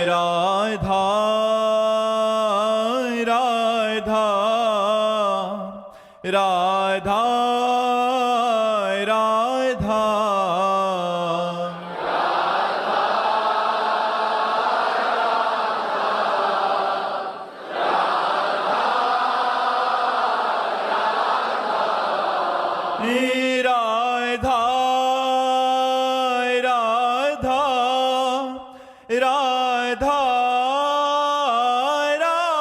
राधा राधा राधा राधा राधा राधा राधा राधा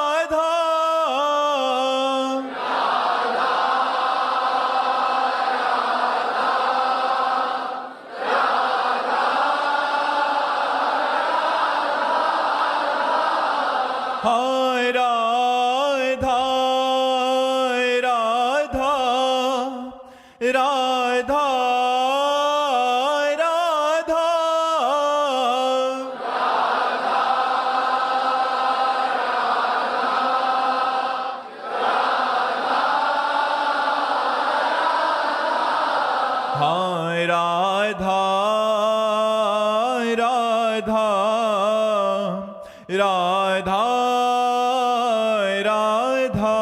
हाय राधा राधा राधा राधा हाय राधा राधा राधा राधा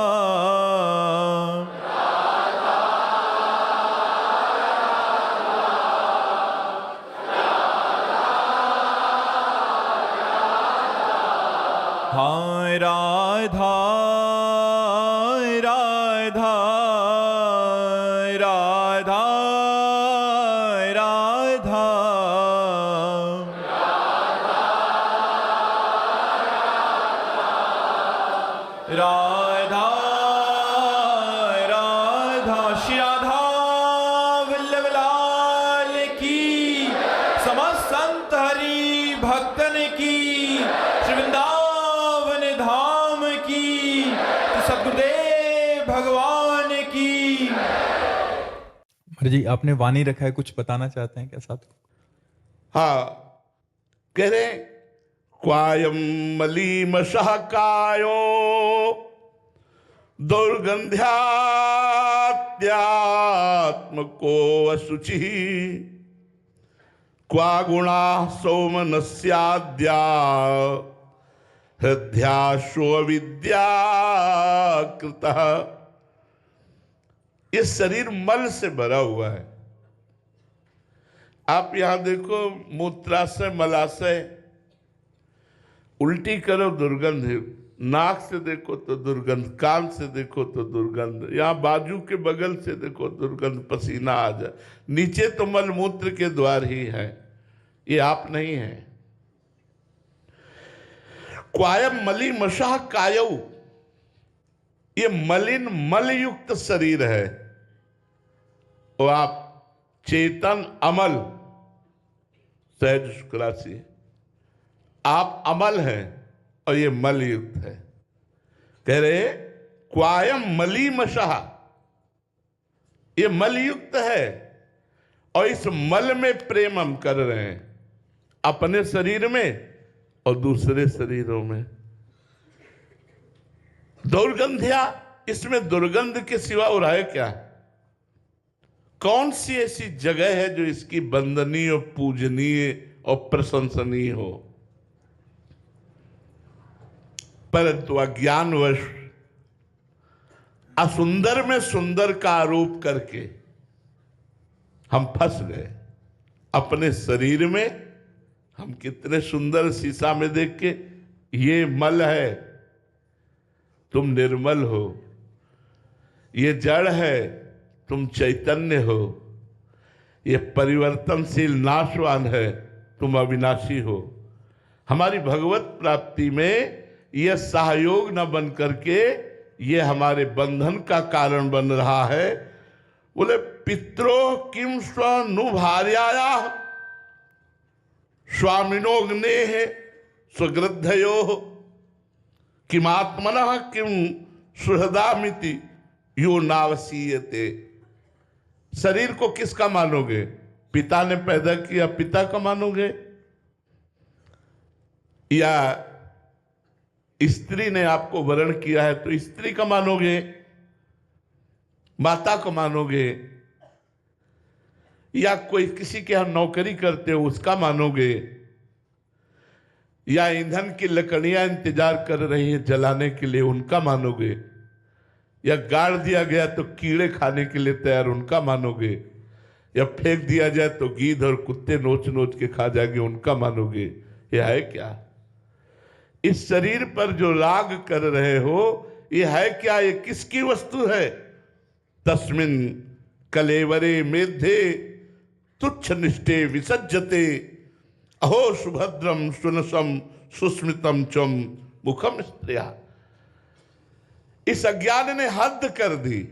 हाय राधा राधा राधा राधा राधा राधा श्री राधा वल्लभ लाल की, समस्त संत हरि भक्तन की, श्री वृंदावन धाम की, सद्गुरुदेव भगवान की। महाराज जी, आपने वाणी रखा है, कुछ बताना चाहते हैं क्या साथ को? हाँ, कह रहे क्वायम मलीमशः कायो दुर्गंध्यात्यात्मको अशुचिः क्वा गुणा सौमनस्याद्या हृदयाशो विद्याकृतः। ये शरीर मल से भरा हुआ है। आप यहां देखो, मूत्राशय मलाशय, उल्टी करो दुर्गंध, नाक से देखो तो दुर्गंध, कान से देखो तो दुर्गंध, यहाँ बाजू के बगल से देखो दुर्गंध, पसीना आ जाए। नीचे तो मलमूत्र के द्वार ही है, ये आप नहीं है। क्वायम मली मशाह कायऊ, ये मलिन मलयुक्त शरीर है। और आप चेतन अमल, सहज शुक्रासी, आप अमल हैं और ये मल युक्त है। कह रहे क्वायम मली मशाह, ये मल युक्त है और इस मल में प्रेम हम कर रहे हैं, अपने शरीर में और दूसरे शरीरों में। दुर्गंध्या, इसमें दुर्गंध के सिवा और है क्या? कौन सी ऐसी जगह है जो इसकी वंदनीय, पूजनीय और प्रशंसनीय हो? परंतु अज्ञानवश असुंदर में सुंदर का आरोप करके हम फंस गए। अपने शरीर में हम कितने सुंदर, शीशा में देख के ये मल है, तुम निर्मल हो, ये जड़ है, तुम चैतन्य हो, ये परिवर्तनशील नाशवान है, तुम अविनाशी हो। हमारी भगवत प्राप्ति में यह सहयोग न बन करके ये हमारे बंधन का कारण बन रहा है। बोले पित्रो किम स्वनुभार्याया स्वामिनोग्ने स्वगृद्धयो किमात्मनः किम सुहृदामिति यो नावसीयते। शरीर को किसका मानोगे? पिता ने पैदा किया, पिता का मानोगे, या स्त्री ने आपको वरण किया है तो स्त्री का मानोगे, माता को मानोगे, या कोई किसी के यहां नौकरी करते हो उसका मानोगे, या ईंधन की लकड़ियां इंतजार कर रही हैं जलाने के लिए, उनका मानोगे? या गाड़ दिया गया तो कीड़े खाने के लिए तैयार, उनका मानोगे? या फेंक दिया जाए तो गीध और कुत्ते नोच नोच के खा जाएंगे, उनका मानोगे? यह है क्या? इस शरीर पर जो राग कर रहे हो, यह है क्या? ये किसकी वस्तु है? तस्मिन कलेवरे मेधे तुच्छ निष्ठे विसज्जते अहो सुभद्रम सुनसम सुस्मितम चम मुखम स्त्रिया। इस अज्ञान ने हद कर दी।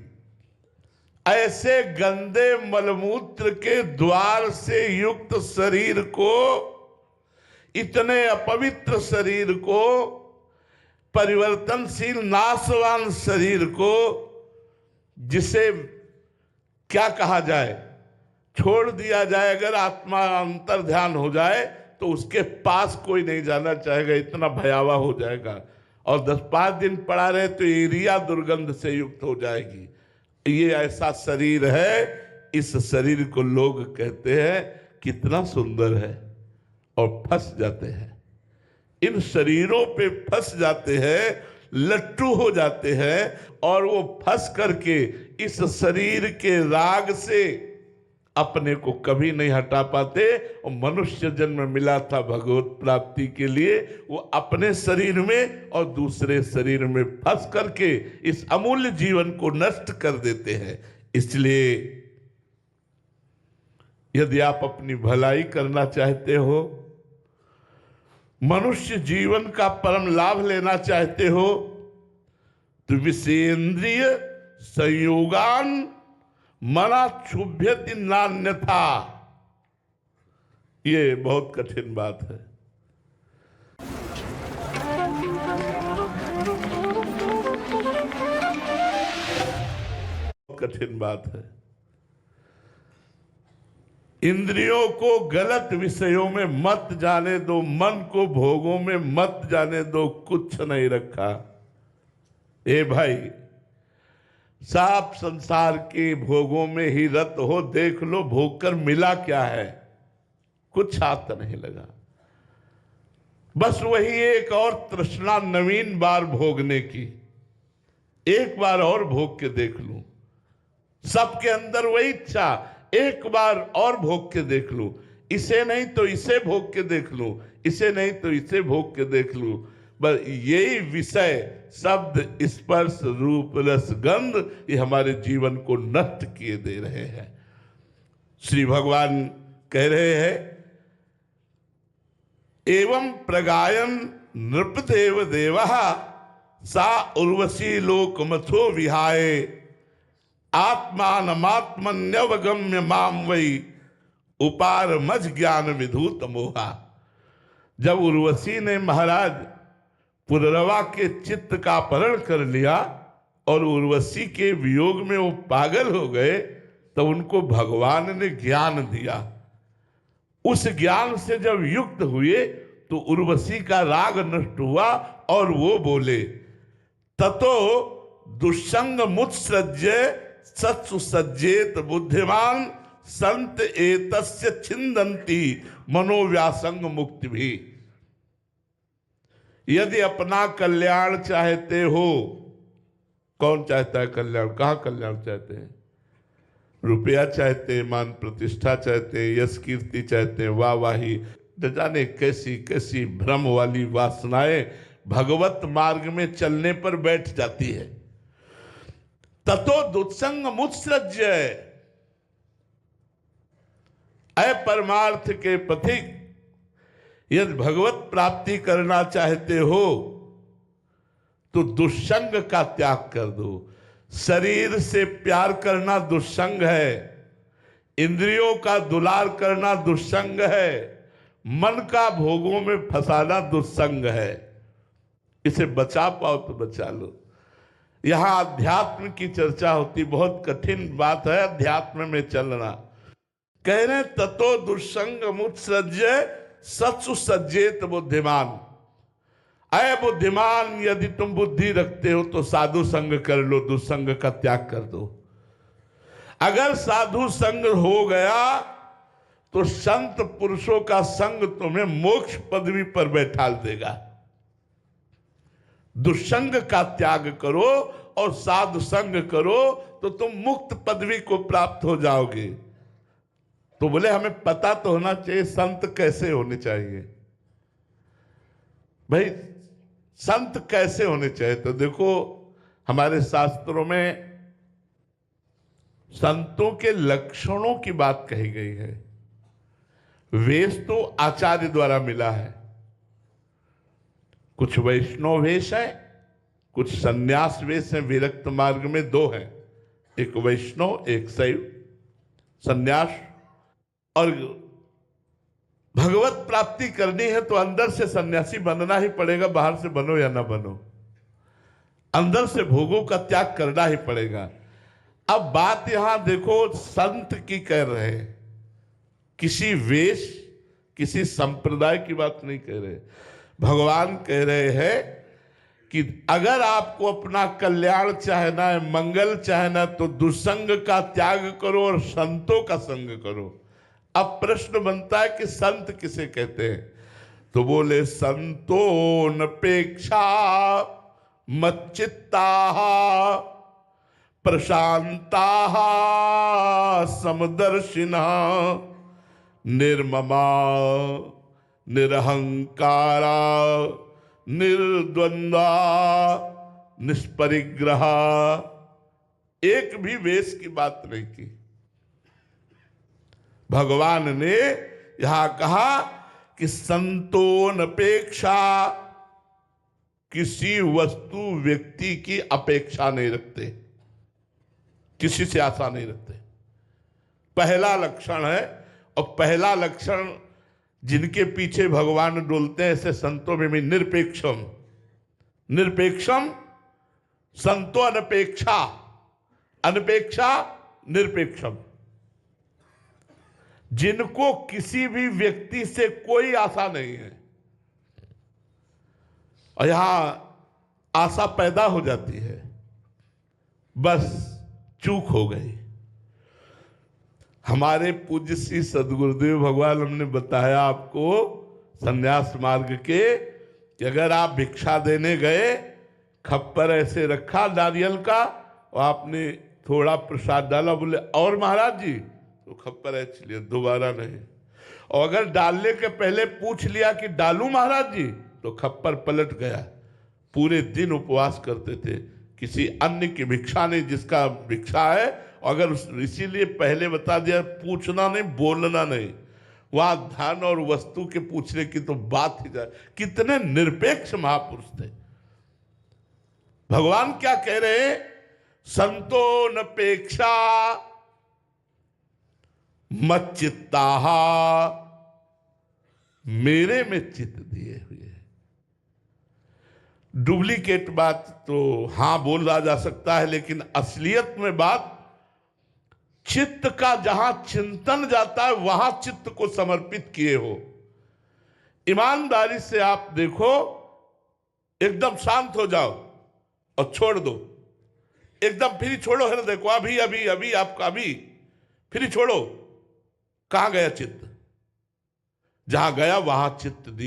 ऐसे गंदे मलमूत्र के द्वार से युक्त शरीर को, इतने अपवित्र शरीर को, परिवर्तनशील नाशवान शरीर को, जिसे क्या कहा जाए, छोड़ दिया जाए, अगर आत्मा अंतर ध्यान हो जाए तो उसके पास कोई नहीं जाना चाहेगा, इतना भयावह हो जाएगा। और 10-5 दिन पड़ा रहे तो एरिया दुर्गंध से युक्त हो जाएगी। ये ऐसा शरीर है। इस शरीर को लोग कहते हैं कितना सुंदर है, और फंस जाते हैं। इन शरीरों पे फंस जाते हैं, लट्टू हो जाते हैं, और वो फंस करके इस शरीर के राग से अपने को कभी नहीं हटा पाते। और मनुष्य जन्म मिला था भगवत प्राप्ति के लिए, वो अपने शरीर में और दूसरे शरीर में फंस करके इस अमूल्य जीवन को नष्ट कर देते हैं। इसलिए यदि आप अपनी भलाई करना चाहते हो, मनुष्य जीवन का परम लाभ लेना चाहते हो, तो विषयेंद्रिय संयोगान मना क्षुभ्यति नान्यथा। ये बहुत कठिन बात है। कठिन बात है। इंद्रियों को गलत विषयों में मत जाने दो, मन को भोगों में मत जाने दो, कुछ नहीं रखा। ए भाई, साफ संसार के भोगों में ही रत हो, देख लो भोग कर मिला क्या है, कुछ हाथ नहीं लगा। बस वही एक और तृष्णा नवीन बार भोगने की, एक बार और भोग के देख लूं। सबके अंदर वही इच्छा, एक बार और भोग के देख लूं, इसे नहीं तो इसे भोग के देख लूं, इसे नहीं तो इसे भोग के देख लूं। बस यही विषय, शब्द, स्पर्श, रूप, रस, गंध, ये हमारे जीवन को नष्ट किए दे रहे हैं। श्री भगवान कह रहे हैं, एवं प्रगायन नृपदेव देवः सा उर्वशी लोकमथो विहाय आत्मानमात्मन्यवगम्य माम वै उपार मज ज्ञान विधूत मोहा। जब उर्वशी ने महाराज पुररवा के चित्त का अपहरण कर लिया और उर्वशी के वियोग में वो पागल हो गए, तो उनको भगवान ने ज्ञान दिया। उस ज्ञान से जब युक्त हुए तो उर्वशी का राग नष्ट हुआ और वो बोले, ततो दुष्संग मुत्सृज्य सत्सु सज्जेत बुद्धिमान संत एतस्य छिंदंती मनोव्यासंग मुक्ति भी। यदि अपना कल्याण चाहते हो, कौन चाहता है कल्याण? कहाँ कल्याण चाहते हैं? रुपया चाहते हैं, मान प्रतिष्ठा चाहते हैं, यश कीर्ति चाहते हैं, वाहवाही, न जाने कैसी कैसी भ्रम वाली वासनाएं भगवत मार्ग में चलने पर बैठ जाती है। ततो दुत्संग मुत्सृज्य, अय परमार्थ के पथिक, यदि भगवत प्राप्ति करना चाहते हो तो दुष्संग का त्याग कर दो। शरीर से प्यार करना दुष्संग है, इंद्रियों का दुलार करना दुष्संग है, मन का भोगों में फंसाना दुष्संग है। इसे बचा पाओ तो बचा लो। यहां अध्यात्म की चर्चा होती, बहुत कठिन बात है अध्यात्म में चलना। कह रहे ततो दुष्संग मुत्सृज्य सत्सु सज्जेत बुद्धिमान। अय बुद्धिमान, यदि तुम बुद्धि रखते हो तो साधु संग कर लो, दुस्संग का त्याग कर दो। अगर साधु संग हो गया तो संत पुरुषों का संग तुम्हें मोक्ष पदवी पर बैठा देगा। दुष्संग का त्याग करो और साधु संग करो तो तुम मुक्त पदवी को प्राप्त हो जाओगे। तो बोले हमें पता तो होना चाहिए संत कैसे होने चाहिए। भाई संत कैसे होने चाहिए, तो देखो हमारे शास्त्रों में संतों के लक्षणों की बात कही गई है। वेश तो आचार्य द्वारा मिला है, कुछ वैष्णव वेश है, कुछ संन्यास वेश है। विरक्त मार्ग में दो है, एक वैष्णव एक शैव संन्यास। और भगवत प्राप्ति करनी है तो अंदर से सन्यासी बनना ही पड़ेगा, बाहर से बनो या ना बनो, अंदर से भोगों का त्याग करना ही पड़ेगा। अब बात यहां देखो संत की कह रहे हैं, किसी वेश किसी संप्रदाय की बात नहीं कह रहे। भगवान कह रहे हैं कि अगर आपको अपना कल्याण चाहना है, मंगल चाहना, तो दुसंग का त्याग करो और संतों का संग करो। अब प्रश्न बनता है कि संत किसे कहते हैं, तो बोले संतोऽनपेक्षा मच्चित्ताः प्रशांताः समदर्शिनः निर्ममा निरहंकारा निर्द्वंद्वा निष्परिग्रहा। एक भी वेश की बात नहीं की। भगवान ने यहां कहा कि संतोऽनपेक्षा, किसी वस्तु व्यक्ति की अपेक्षा नहीं रखते, किसी से आशा नहीं रखते। पहला लक्षण है, और पहला लक्षण जिनके पीछे भगवान डोलते हैं ऐसे संतों में भी निरपेक्षम। निरपेक्षम संतो अनपेक्षा, अनपेक्षा निरपेक्षम। जिनको किसी भी व्यक्ति से कोई आशा नहीं है, और यहां आशा पैदा हो जाती है, बस चूक हो गई। हमारे पूज्य श्री सदगुरुदेव भगवान हमने बताया आपको संन्यास मार्ग के कि अगर आप भिक्षा देने गए, खप्पर ऐसे रखा नारियल का और आपने थोड़ा प्रसाद डाला, बोले और महाराज जी, तो खप्पर ऐसे लिया, दोबारा नहीं। और अगर डालने के पहले पूछ लिया कि डालूं महाराज जी, तो खप्पर पलट गया। पूरे दिन उपवास करते थे, किसी अन्य की भिक्षा नहीं, जिसका भिक्षा है। अगर इसीलिए पहले बता दिया पूछना नहीं, बोलना नहीं। वहां धन और वस्तु के पूछने की तो बात ही जाए। कितने निरपेक्ष महापुरुष थे। भगवान क्या कह रहे हैं, संतोऽनपेक्षा मच्चित्ताः, मेरे में चित्त दिए हुए। डुप्लीकेट बात तो हां बोला जा सकता है, लेकिन असलियत में बात चित्त का जहां चिंतन जाता है वहां चित्त को समर्पित किए हो। ईमानदारी से आप देखो, एकदम शांत हो जाओ और छोड़ दो, एकदम फिर छोड़ो हृदय को, अभी अभी अभी आपका अभी फिर छोड़ो। कहां गया चित्त? जहां गया वहां चित्त दिए